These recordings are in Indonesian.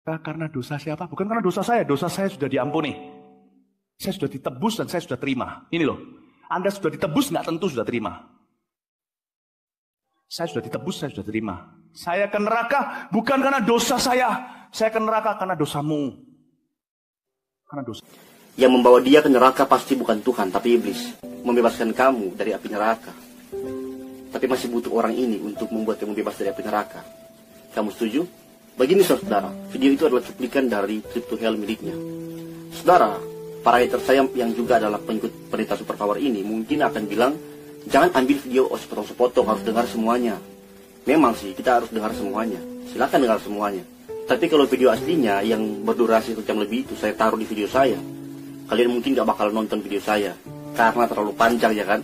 Karena dosa siapa? Bukan karena dosa saya sudah diampuni. Saya sudah ditebus dan saya sudah terima. Ini loh, Anda sudah ditebus nggak tentu sudah terima. Saya sudah ditebus, saya sudah terima. Saya ke neraka bukan karena dosa saya ke neraka karena dosamu. Karena dosa. Yang membawa dia ke neraka pasti bukan Tuhan, tapi iblis. Membebaskan kamu dari api neraka. Tapi masih butuh orang ini untuk membuat kamu bebas dari api neraka. Kamu setuju? Begini saudara, video itu adalah cuplikan dari Trip to Hell miliknya. Saudara, para hater saya yang juga adalah pengikut pendeta superpower ini mungkin akan bilang, jangan ambil video sepotong-sepotong, harus dengar semuanya. Memang sih, kita harus dengar semuanya. Silakan dengar semuanya. Tapi kalau video aslinya yang berdurasi 1 jam lebih itu saya taruh di video saya, kalian mungkin gak bakal nonton video saya karena terlalu panjang, ya kan?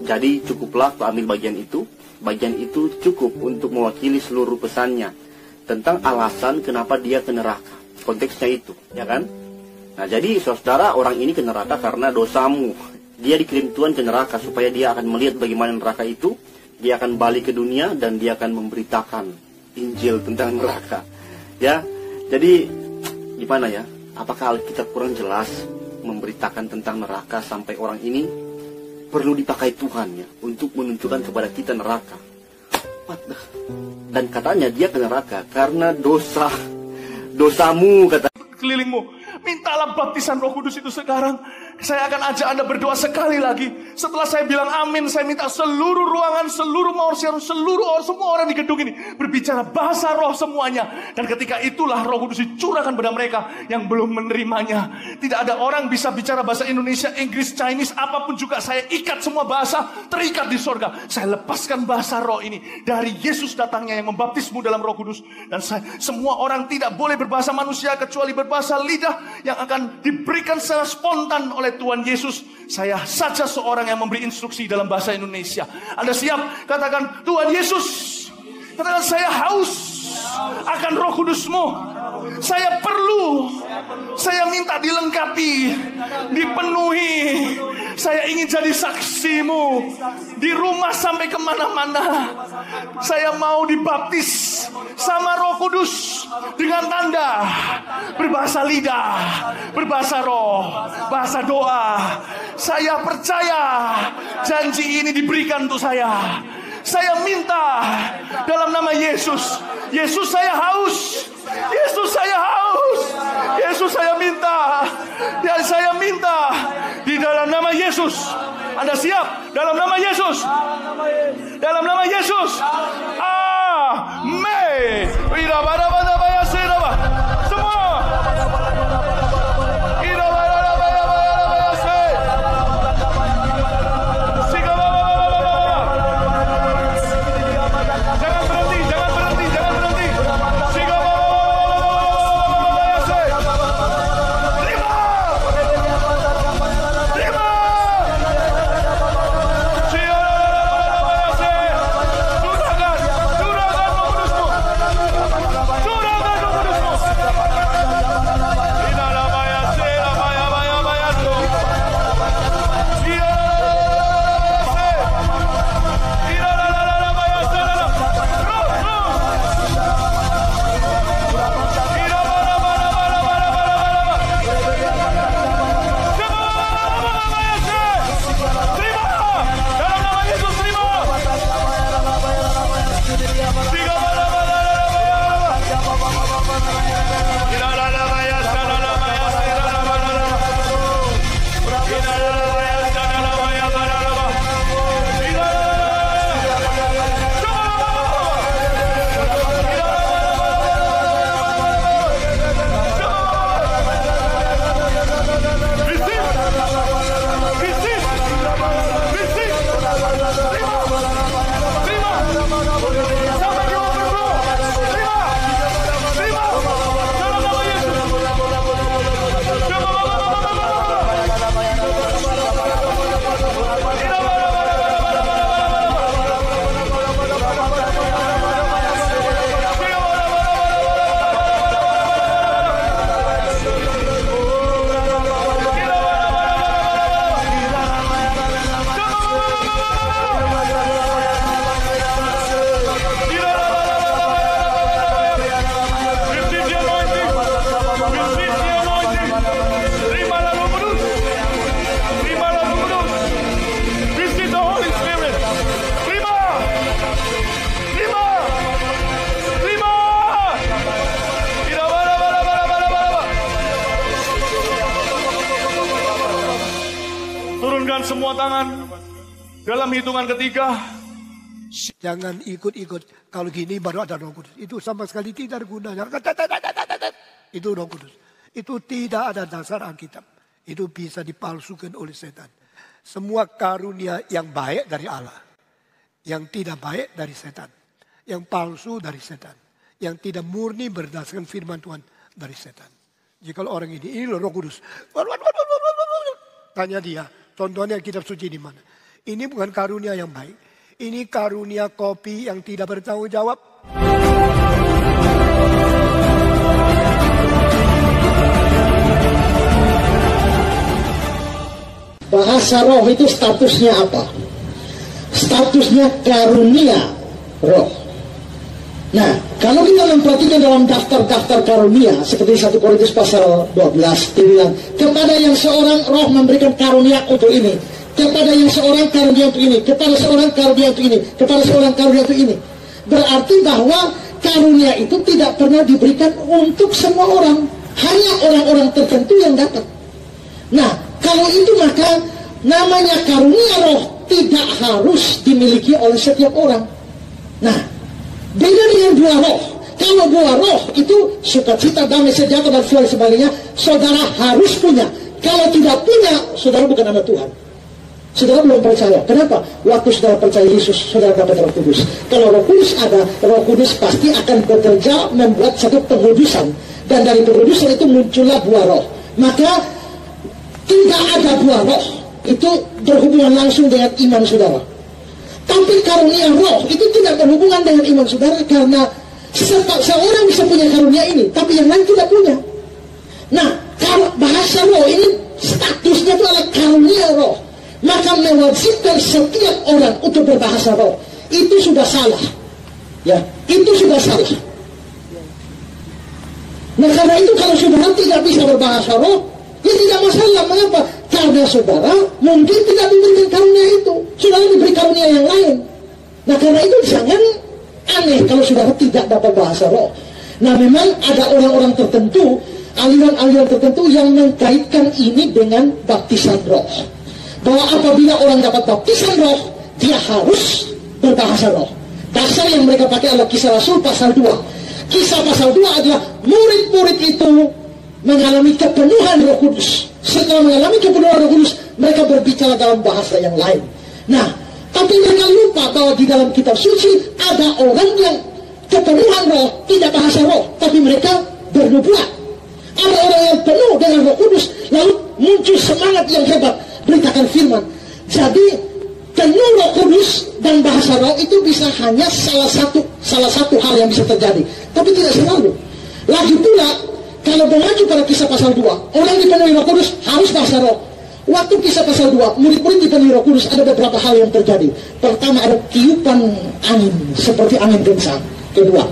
Jadi cukuplah ambil bagian itu. Bagian itu cukup untuk mewakili seluruh pesannya tentang alasan kenapa dia ke neraka. Konteksnya itu, ya kan? Nah, jadi saudara, orang ini ke neraka karena dosamu. Dia dikirim Tuhan ke neraka supaya dia akan melihat bagaimana neraka itu. Dia akan balik ke dunia dan dia akan memberitakan Injil tentang neraka. Ya, jadi gimana ya? Apakah Alkitab kurang jelas memberitakan tentang neraka sampai orang ini perlu dipakai Tuhan ya untuk menunjukkan kepada kita neraka? Dan katanya dia ke neraka karena dosamu, kata Kelilingmu, mintalah baptisan Roh Kudus itu sekarang. Saya akan ajak Anda berdoa sekali lagi. Setelah saya bilang amin, saya minta seluruh ruangan, seluruh morsiar, semua orang di gedung ini berbicara bahasa roh semuanya. Dan ketika itulah Roh Kudus dicurahkan pada mereka yang belum menerimanya. Tidak ada orang bisa bicara bahasa Indonesia, Inggris, Chinese, apapun juga. Saya ikat semua bahasa, terikat di sorga. Saya lepaskan bahasa roh ini dari Yesus datangnya yang membaptismu dalam Roh Kudus. Dan semua orang tidak boleh berbahasa manusia kecuali berbahasa lidah yang akan diberikan secara spontan oleh Tuhan Yesus. Saya saja seorang yang memberi instruksi dalam bahasa Indonesia. Anda siap? Katakan, Tuhan Yesus, katakan, saya haus akan Roh Kudus-Mu. Saya perlu, saya minta dilengkapi, dipenuhi. Saya ingin jadi saksi-Mu di rumah sampai kemana-mana. Saya mau dibaptis sama Roh Kudus dengan tanda berbahasa lidah, berbahasa roh, bahasa doa. Saya percaya janji ini diberikan untuk saya. Saya minta dalam nama Yesus. Yesus, saya haus. Yesus, saya haus. Yesus, saya minta. Ya, saya minta di dalam nama Yesus. Anda siap? Dalam nama Yesus. Dalam nama Yesus. Amin. Semua. angkat semua tangan. Dalam hitungan ketiga. Jangan ikut-ikut. Kalau gini baru ada Roh Kudus. Itu sama sekali tidak ada gunanya. Itu Roh Kudus. Itu tidak ada dasar Alkitab. Itu bisa dipalsukan oleh setan. Semua karunia yang baik dari Allah. Yang tidak baik dari setan. Yang palsu dari setan. Yang tidak murni berdasarkan firman Tuhan dari setan. Jika orang ini Roh Kudus. Tanya dia, contohnya kitab suci di mana? Ini bukan karunia yang baik. Ini karunia kopi yang tidak bertanggung jawab. Bahasa roh itu statusnya apa? Statusnya karunia roh. Nah, kalau kita memperhatikan dalam daftar-daftar karunia, seperti 1 Korintus pasal 12, dibilang, kepada yang seorang roh memberikan karunia untuk ini, kepada yang seorang karunia untuk ini, kepada seorang karunia untuk ini, kepada seorang karunia untuk ini. Berarti bahwa karunia itu tidak pernah diberikan untuk semua orang, hanya orang-orang tertentu yang dapat. Nah, kalau itu maka namanya karunia roh tidak harus dimiliki oleh setiap orang. Nah, beda dengan buah roh. Kalau buah roh itu sukacita, damai, sejahtera, dan sebagainya, saudara harus punya. Kalau tidak punya, saudara bukan anak Tuhan. Saudara belum percaya. Kenapa? Waktu saudara percaya Yesus, saudara dapat Roh Kudus. Kalau Roh Kudus ada, Roh Kudus pasti akan bekerja membuat satu pengudusan. Dan dari pengudusan itu muncullah buah roh. Maka tidak ada buah roh. Itu berhubungan langsung dengan iman saudara. Tapi karunia roh itu tidak berhubungan dengan iman saudara. Karena seorang bisa punya karunia ini, tapi yang lain tidak punya. Nah, kalau bahasa roh ini statusnya itu adalah karunia roh. Maka mewajibkan setiap orang untuk berbahasa roh. Itu sudah salah. Ya, itu sudah salah. Nah, karena itu kalau saudara tidak bisa berbahasa roh, ya tidak masalah. Mengapa? Karena saudara mungkin tidak diberikan karunia itu. Saudara diberi karunia yang lain. Nah, karena itu jangan aneh kalau saudara tidak dapat bahasa roh. Nah, memang ada orang-orang tertentu, aliran-aliran tertentu yang mengkaitkan ini dengan baptisan roh. Bahwa apabila orang dapat baptisan roh, dia harus berbahasa roh. Dasar yang mereka pakai adalah Kisah Rasul pasal 2. Kisah pasal 2 adalah murid-murid itu mengalami kepenuhan Roh Kudus. Setelah mengalami kepenuhan Roh Kudus, mereka berbicara dalam bahasa yang lain. Nah, tapi mereka lupa bahwa di dalam kitab suci ada orang yang kepenuhan roh, tidak bahasa roh, tapi mereka bernubuat. Ada orang yang penuh dengan Roh Kudus, lalu muncul semangat yang hebat, beritakan firman. Jadi penuh Roh Kudus dan bahasa roh itu bisa hanya salah satu hal yang bisa terjadi, tapi tidak selalu. Lagi pula kalau mengacu pada Kisah pasal 2, orang dipenuhi Roh Kudus harus bahasa roh. Waktu Kisah pasal 2, murid-murid dipenuhi Roh Kudus, ada beberapa hal yang terjadi. Pertama, ada tiupan angin seperti angin kencang. Kedua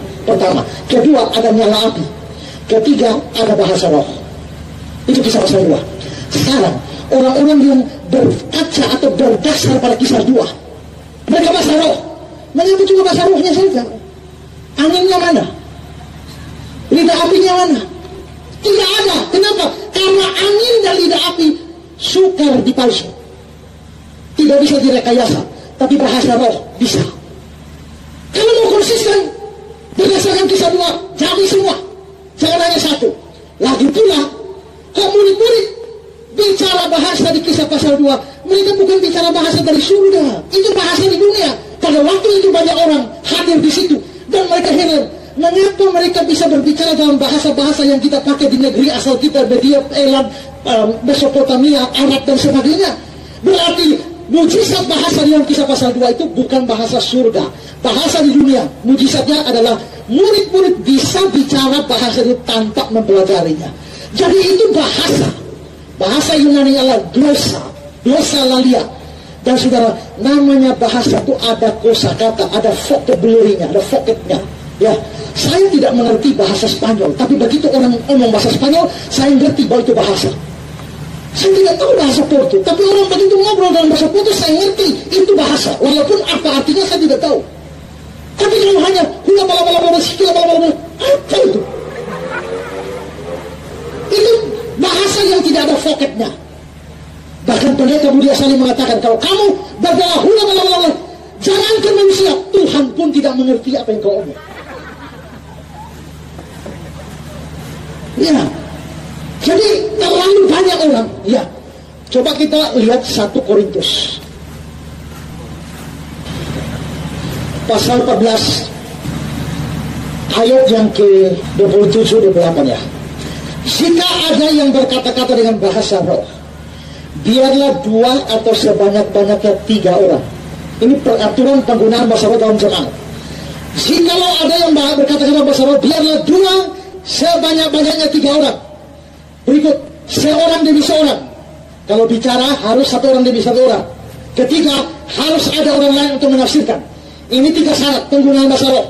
ada nyala api. Ketiga, ada bahasa roh. Itu Kisah pasal 2. Sekarang orang-orang yang berkaca atau berdasar pada Kisah 2, mereka bahasa roh. Mengapa cuma bahasa rohnya saja? Anginnya mana? Lidah apinya mana? Tidak ada. Kenapa? Karena angin dan lidah api sukar dipalsu. Tidak bisa direkayasa. Tapi bahasa roh bisa. Kalau mau konsisten berdasarkan Kisah 2, jadi semua. Jangan hanya satu. Lagi pula, kok murid-murid bicara bahasa di Kisah pasal 2, mereka bukan bicara bahasa dari surga. Itu bahasa di dunia. Pada waktu itu banyak orang hadir di situ. Dan mereka heran. Mengapa mereka bisa berbicara dalam bahasa-bahasa yang kita pakai di negeri asal kita, Media, Elam, Mesopotamia, Arab, dan sebagainya. Berarti mujizat bahasa dalam Kisah pasal 2 itu bukan bahasa surga. Bahasa di dunia. Mujizatnya adalah murid-murid bisa bicara bahasa itu tanpa mempelajarinya. Jadi itu bahasa. Bahasa Yunani adalah glossolalia. Dan saudara, namanya bahasa itu ada kosakata, ada vocabulary-nya, ada vocab-nya. Ya, saya tidak mengerti bahasa Spanyol, tapi begitu orang ngomong bahasa Spanyol, saya ngerti bahwa itu bahasa. Saya tidak tahu bahasa Portu, tapi orang begitu ngobrol dalam bahasa Portu, saya ngerti itu bahasa. Walaupun apa artinya saya tidak tahu. Tapi kalau hanya hula bala apa itu? Itu bahasa yang tidak ada vocabnya. Bahkan pendeta Budia Ghazali mengatakan, kalau kamu berdoa hula, jangankan manusia, Tuhan pun tidak mengerti apa yang kau omong. Ya, jadi terlalu banyak orang. Ya, coba kita lihat 1 Korintus pasal 14 ayat yang ke-27-28 ya. Jika ada yang berkata-kata dengan bahasa roh, biarlah 2 atau sebanyak-banyaknya 3 orang. Ini peraturan penggunaan bahasa roh dalam jemaat. Jikalau ada yang berkata-kata bahasa roh, biarlah 2 sebanyak-banyaknya 3 orang. Berikut, seorang demi seorang. Kalau bicara harus 1 orang demi 1 orang. Ketiga, harus ada orang lain untuk menafsirkan. Ini 3 syarat penggunaan bahasa roh.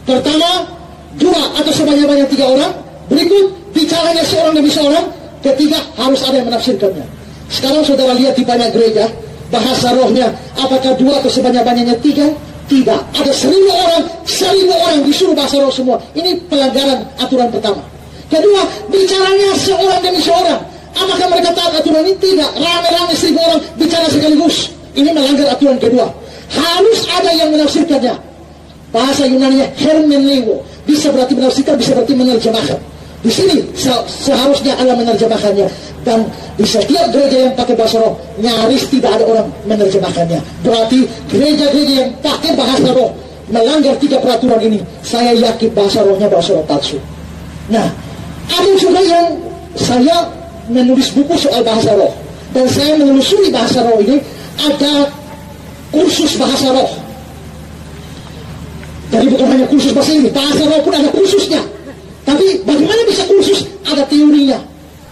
Pertama, 2 atau sebanyak-banyak 3 orang. Berikut, bicaranya seorang demi seorang. Ketiga, harus ada yang menafsirkannya. Sekarang saudara lihat di banyak gereja, bahasa rohnya apakah 2 atau sebanyak-banyaknya 3? Tidak. Ada 1000 orang disuruh bahasa roh semua. Ini pelanggaran aturan pertama. Kedua, bicaranya seorang demi seorang. Apakah mereka taat aturan ini? Tidak. Rame-rame 1000 orang bicara sekaligus. Ini melanggar aturan kedua. Harus ada yang menafsirkannya. Bahasa Yunani-nya hermeneuo. Bisa berarti menafsirkan, bisa berarti menerjemahkan. Di sini seharusnya Allah menerjemahkannya. Dan di setiap gereja yang pakai bahasa roh, nyaris tidak ada orang menerjemahkannya. Berarti gereja-gereja yang pakai bahasa roh melanggar 3 peraturan ini. Saya yakin bahasa rohnya bahasa roh palsu. Nah, ada juga yang saya menulis buku soal bahasa roh. Dan saya menelusuri bahasa roh ini. Ada kursus bahasa roh. Jadi bukan hanya kursus bahasa ini, bahasa roh pun ada kursusnya. Tapi bagaimana bisa kursus? Ada teorinya.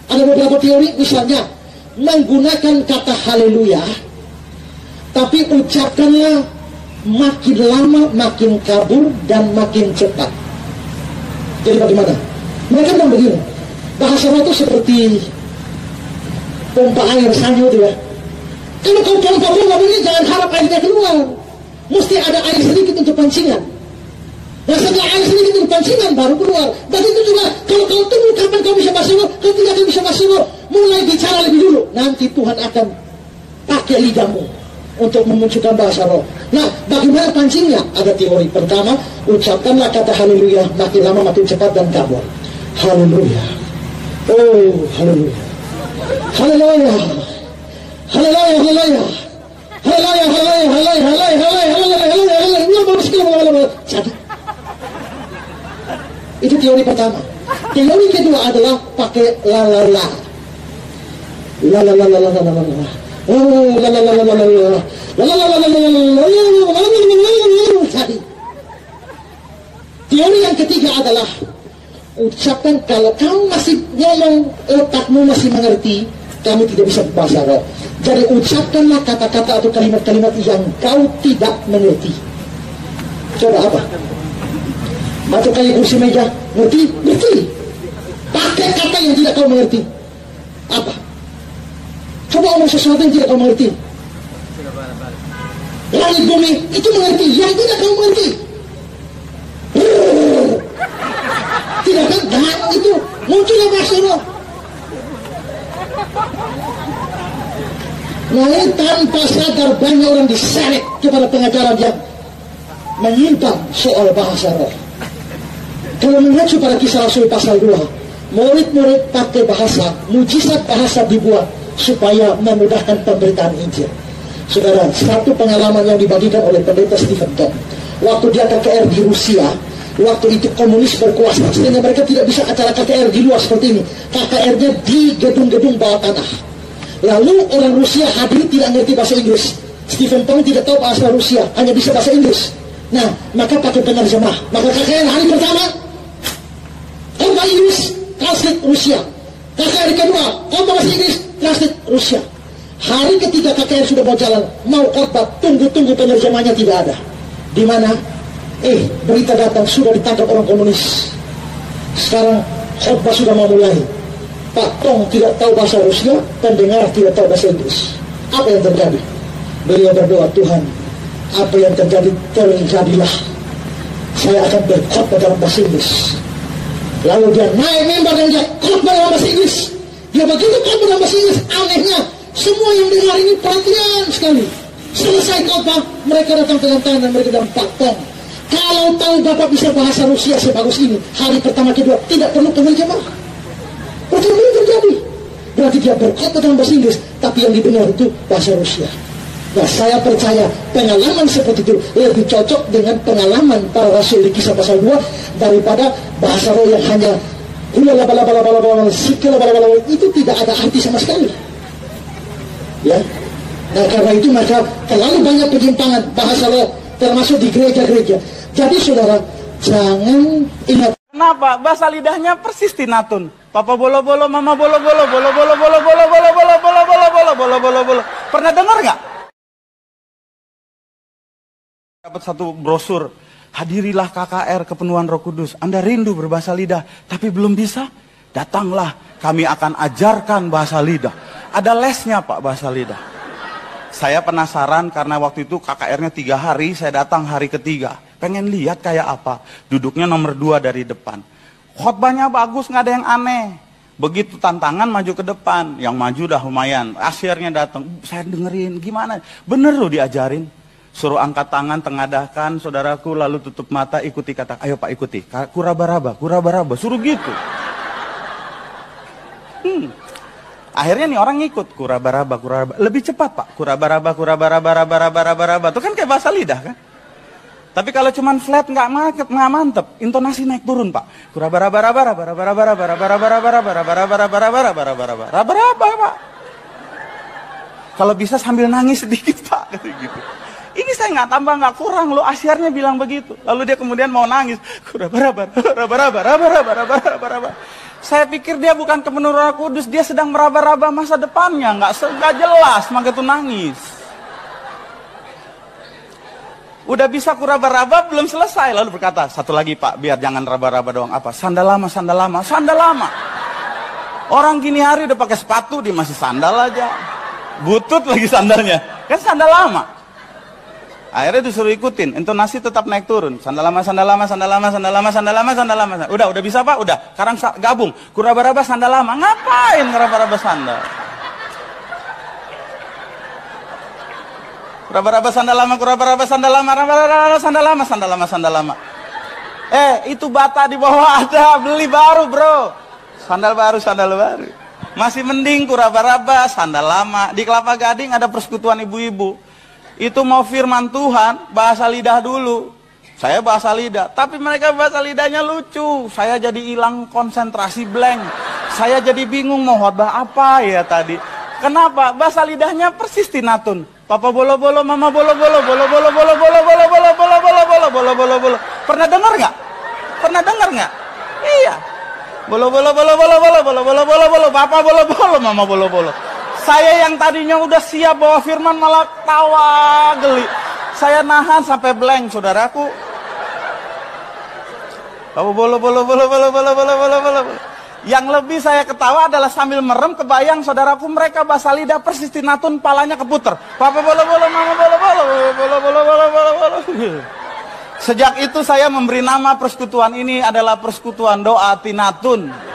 Ada beberapa teori, misalnya menggunakan kata haleluya, tapi ucapkanlah makin lama makin kabur dan makin cepat. Jadi bagaimana? Mereka bilang begini, bahasa roh itu seperti pompa air sanyo itu ya. Kalau kau pompa begini, jangan harap airnya keluar. Mesti ada air sedikit untuk pancingan. Nah setelah air sedikit untuk pancingan baru keluar. Dan itu juga kalau kau tunggu kapan kau bisa bahasa roh, kau tidak akan bisa bahasa roh. Mulai bicara lebih dulu. Nanti Tuhan akan pakai lidahmu untuk memunculkan bahasa roh. Nah bagaimana pancingnya? Ada teori. Pertama, ucapkanlah kata haleluya, makin lama makin cepat dan kabur. Haleluya. Oh haleluya. Haleluya. Haleluya, haleluya. Haleluya, haleluya, haleluya, haleluya, haleluya, haleluya. Itu teori pertama. Teori kedua adalah pakai la. Teori yang ketiga adalah ucapkan, kalau kamu masih ngomong, otakmu masih mengerti, kamu tidak bisa bahasa roh. Jadi ucapkanlah kata-kata atau kalimat-kalimat yang kau tidak mengerti. Coba apa? Batu kayu kursi meja, ngerti? Ngerti. Pakai kata yang tidak kau mengerti. Apa? Coba omong sesuatu yang tidak kau mengerti. Langit bumi itu mengerti, yang tidak kau mengerti. Tidak kan? Nah itu munculnya bahasa roh. Nah ini tanpa sadar banyak orang diseret kepada pengajaran yang menyimpang soal bahasa roh. Kalau mengacu pada Kisah Rasul pasal 2, murid-murid pakai bahasa, mujizat bahasa dibuat supaya memudahkan pemberitaan Injil. Saudara, satu pengalaman yang dibagikan oleh pendeta Stephen Tom. Waktu dia KKR di Rusia, waktu itu komunis berkuasa, sehingga mereka tidak bisa acara KKR di luar seperti ini. KKR-nya di gedung-gedung bawah tanah. Lalu orang Rusia hadir tidak ngerti bahasa Inggris. Stephen Tom tidak tahu bahasa Rusia, hanya bisa bahasa Inggris. Nah, maka pakai penerjemah. Maka KKR hari pertama, khotbah Inggris, translate Rusia. KKR kedua, khotbah bahasa Inggris, translate Rusia. Hari ketiga KKR sudah mau jalan, mau khotbah, tunggu penerjemahnya tidak ada. Di mana? Berita datang, sudah ditangkap orang komunis. Sekarang khotbah sudah mau mulai. Pak Tong tidak tahu bahasa Rusia, pendengar tidak tahu bahasa Inggris. Apa yang terjadi? Beliau berdoa, Tuhan, apa yang terjadi, terjadilah. Saya akan berkhotbah dalam bahasa Inggris. Lalu dia naik mimbar dan dia khotbah dalam bahasa Inggris. Dia begitu khotbah dalam bahasa Inggris, anehnya Semua yang dengar ini perhatian sekali. Selesai khotbah, mereka datang dengan tangan dan mereka bilang, Pak Tong, kalau tahu Bapak bisa bahasa Rusia sebagus ini, hari pertama kedua tidak perlu panggil jemaah. Perkara ini terjadi. Berarti dia berkhotbah dalam bahasa Inggris, tapi yang didengar itu bahasa Rusia. Nah, saya percaya pengalaman seperti itu lebih cocok dengan pengalaman para rasul di Kisah pasal 2 daripada bahasa roh yang hanya itu tidak ada arti sama sekali. Ya. Nah, karena itu maka terlalu banyak penyimpangan bahasa roh termasuk di gereja-gereja. Jadi saudara, jangan ingat. Kenapa? Bahasa lidahnya persis tinatun. Papa bolo-bolo, mama bolo-bolo, bolo-bolo, bolo-bolo, bolo-bolo, bolo-bolo, bolo-bolo, bolo-bolo. Pernah dengar nggak? Dapat satu brosur, hadirilah KKR kepenuhan Roh Kudus. Anda rindu berbahasa lidah, tapi belum bisa? Datanglah, kami akan ajarkan bahasa lidah. Ada lesnya Pak bahasa lidah. Saya penasaran karena waktu itu KKR-nya 3 hari, saya datang hari ketiga. Pengen lihat kayak apa. Duduknya nomor 2 dari depan. Khotbahnya bagus, nggak ada yang aneh. Begitu tantangan maju ke depan, yang maju udah lumayan. Asyirnya datang, saya dengerin gimana. Bener loh diajarin. Suruh angkat tangan, tengadahkan, saudaraku, lalu tutup mata, ikuti kata, ayo Pak ikuti, kurabaraba, kurabaraba, suruh gitu. Akhirnya nih orang ikut, kurabaraba, kurabaraba, lebih cepat Pak, kurabaraba, kurabaraba, rabaraba, itu kan kayak bahasa lidah kan. Tapi kalau cuman flat nggak mantep, intonasi naik turun Pak. Kurabaraba, rabaraba, Pak. Kalau bisa sambil nangis sedikit Pak, gitu. Ini saya nggak tambah nggak kurang loh, asyarnya bilang begitu. Lalu dia kemudian mau nangis. Saya pikir dia bukan kepenuhan Roh Kudus, dia sedang meraba-raba masa depannya, nggak jelas, maka itu nangis. Udah bisa kuraba-raba belum selesai, lalu berkata satu lagi Pak, biar jangan raba-raba doang apa? Sandal lama, sandal lama, sandal lama. Orang gini hari udah pakai sepatu, dia masih sandal aja, butut lagi sandalnya, kan sandal lama. Akhirnya disuruh ikutin, intonasi tetap naik turun. Sandal lama, sandal lama, sandal lama, sandal lama, sandal lama, sandal lama. Udah bisa Pak, udah. Sekarang gabung, kuraba-raba sandal lama. Ngapain kuraba-raba sandal? Kuraba-raba sandal lama, kuraba-raba sandal lama, kuraba-raba sandal lama, sandal lama, sandal lama. Itu bata di bawah ada, beli baru bro. Sandal baru, sandal baru. Masih mending kuraba-raba sandal lama. Di Kelapa Gading ada persekutuan ibu-ibu. Itu mau firman Tuhan, bahasa lidah dulu. Saya bahasa lidah, tapi mereka bahasa lidahnya lucu. Saya jadi hilang konsentrasi, blank. Saya jadi bingung mau khotbah apa ya tadi. Kenapa? Bahasa lidahnya persis tinatun. Papa bolo-bolo, mama bolo-bolo, bolo-bolo, bolo-bolo, bolo-bolo, bolo-bolo, bolo-bolo, bolo. Pernah dengar nggak? Pernah dengar nggak? Iya. Bolo-bolo, bolo-bolo, bolo-bolo, bolo-bolo, bolo, papa bolo-bolo, mama bolo-bolo. Saya yang tadinya udah siap bawa firman malah tawa geli. Saya nahan sampai blank, saudaraku. Bolo. Yang lebih saya ketawa adalah sambil merem kebayang saudaraku mereka bahasa lidah persis tinatun, palanya keputer. Papa bolo, mama bolo. Sejak itu saya memberi nama persekutuan ini adalah persekutuan doa tinatun.